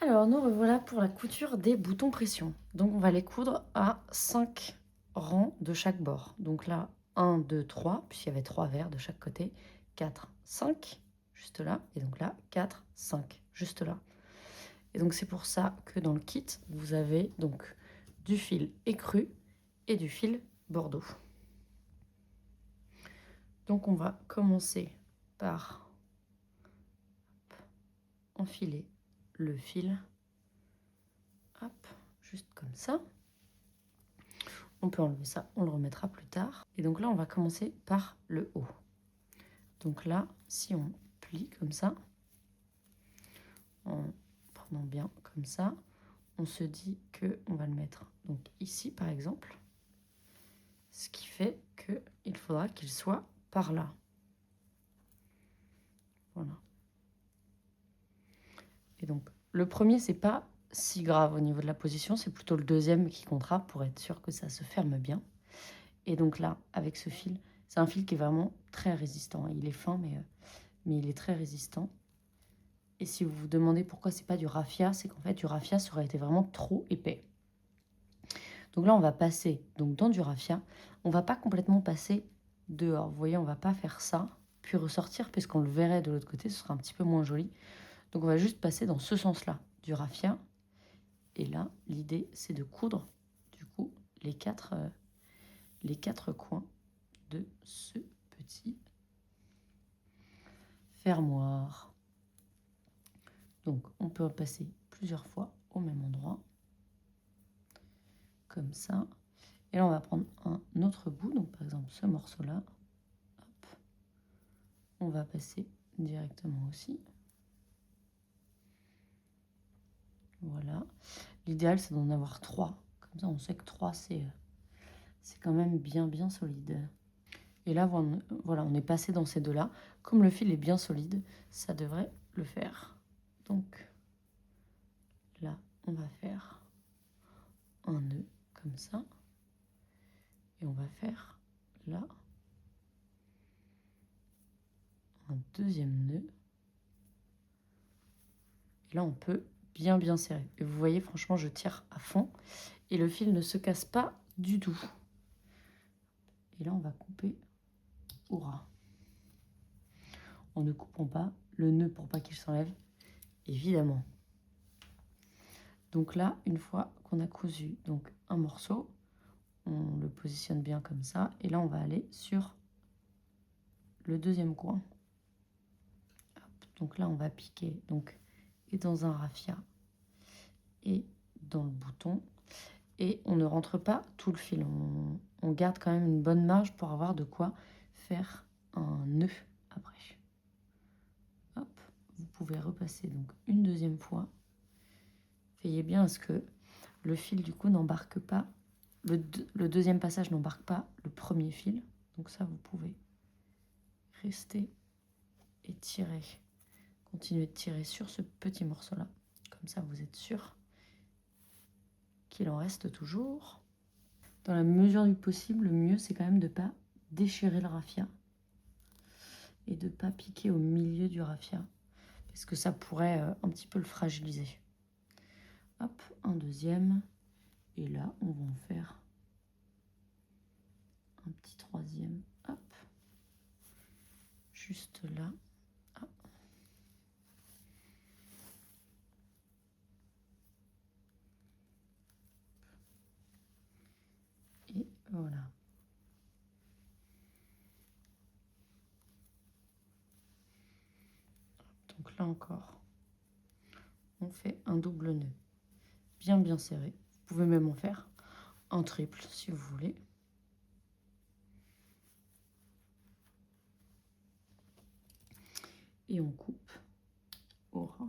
Alors, nous revoilà pour la couture des boutons pression. Donc, on va les coudre à 5 rangs de chaque bord. Donc là, 1, 2, 3, puisqu'il y avait 3 verres de chaque côté. 4, 5, juste là. Et donc là, 4, 5, juste là. Et donc, c'est pour ça que dans le kit, vous avez donc du fil écru et du fil bordeaux. Donc, on va commencer par enfiler le fil. Hop, juste comme ça. On peut enlever ça, on le remettra plus tard. Et donc là, on va commencer par le haut. Donc là, si on plie comme ça, en prenant bien comme ça, on se dit qu'on va le mettre donc ici par exemple. Ce qui fait qu'il faudra qu'il soit par là. Voilà. Et donc, le premier, c'est pas si grave au niveau de la position, c'est plutôt le deuxième qui comptera pour être sûr que ça se ferme bien. Et donc là, avec ce fil, c'est un fil qui est vraiment très résistant. Il est fin, mais il est très résistant. Et si vous vous demandez pourquoi c'est pas du raffia, c'est qu'en fait, du raffia, ça aurait été vraiment trop épais. Donc là, on va passer donc dans du raffia. On va pas complètement passer dehors. Vous voyez, on va pas faire ça, puis ressortir, puisqu'on le verrait de l'autre côté, ce sera un petit peu moins joli. Donc on va juste passer dans ce sens-là, du raffia. Et là, l'idée, c'est de coudre, du coup, les quatre coins de ce petit fermoir. Donc, on peut passer plusieurs fois au même endroit, comme ça. Et là, on va prendre un autre bout, donc par exemple ce morceau-là. On va passer directement aussi. Voilà. L'idéal, c'est d'en avoir 3. Comme ça, on sait que 3, c'est quand même bien solide. Et là, voilà, on est passé dans ces deux-là. Comme le fil est bien solide, ça devrait le faire. Donc, là, on va faire un nœud, comme ça. Et on va faire, là, un deuxième nœud. Et là, on peut bien serrer. Et vous voyez, franchement, je tire à fond. Et le fil ne se casse pas du tout. Et là, on va couper au ras. En ne coupant pas le nœud pour pas qu'il s'enlève, évidemment. Donc là, une fois qu'on a cousu donc un morceau, on le positionne bien comme ça. Et là, on va aller sur le deuxième coin. Hop, donc là, on va piquer donc, et dans un raffia et dans le bouton. Et on ne rentre pas tout le fil. On garde quand même une bonne marge pour avoir de quoi faire un nœud après. Hop, vous pouvez repasser donc une deuxième fois. Veillez bien à ce que le fil du coup n'embarque pas, le deuxième passage n'embarque pas le premier fil. Donc ça, vous pouvez rester et tirer. Continuez de tirer sur ce petit morceau-là. Comme ça, vous êtes sûr qu'il en reste toujours. Dans la mesure du possible, le mieux, c'est quand même de ne pas déchirer le raffia et de ne pas piquer au milieu du raffia, parce que ça pourrait un petit peu le fragiliser. Hop, un deuxième. Et là, on va en faire un petit troisième. Hop, juste là. Hop. Et voilà. Donc là encore, on fait un double nœud. Bien serré. Vous pouvez même en faire un triple si vous voulez. Et on coupe au ras.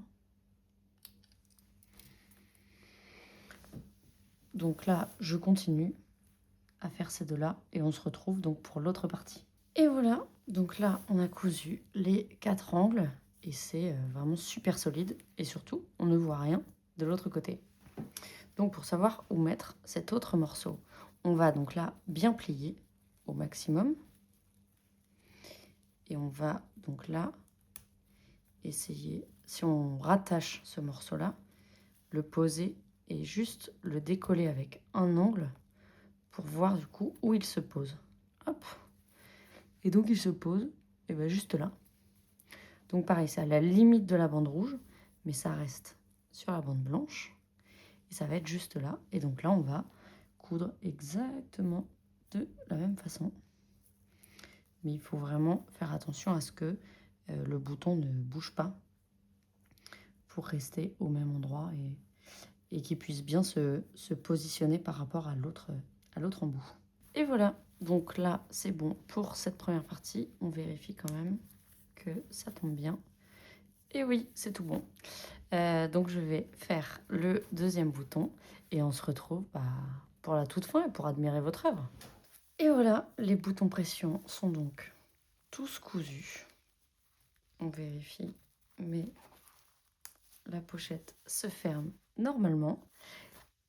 Donc là, je continue à faire ces deux-là et on se retrouve donc pour l'autre partie. Et voilà, donc là, on a cousu les 4 angles et c'est vraiment super solide et surtout, on ne voit rien de l'autre côté. Donc pour savoir où mettre cet autre morceau, on va donc là bien plier au maximum et on va donc là essayer, si on rattache ce morceau-là, le poser et juste le décoller avec un angle pour voir du coup où il se pose. Hop. Et donc il se pose et ben juste là. Donc pareil, c'est à la limite de la bande rouge, mais ça reste sur la bande blanche. Et ça va être juste là. Et donc là, on va coudre exactement de la même façon. Mais il faut vraiment faire attention à ce que le bouton ne bouge pas pour rester au même endroit et qu'il puisse bien se positionner par rapport à l'autre embout. Et voilà, donc là, c'est bon pour cette première partie. On vérifie quand même que ça tombe bien. Et oui, c'est tout bon. Donc je vais faire le deuxième bouton et on se retrouve pour la toute fin et pour admirer votre œuvre. Et voilà, les boutons pression sont donc tous cousus. On vérifie, mais la pochette se ferme normalement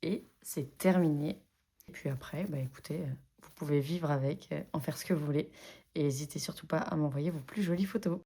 et c'est terminé. Et puis après, écoutez, vous pouvez vivre avec, en faire ce que vous voulez et n'hésitez surtout pas à m'envoyer vos plus jolies photos.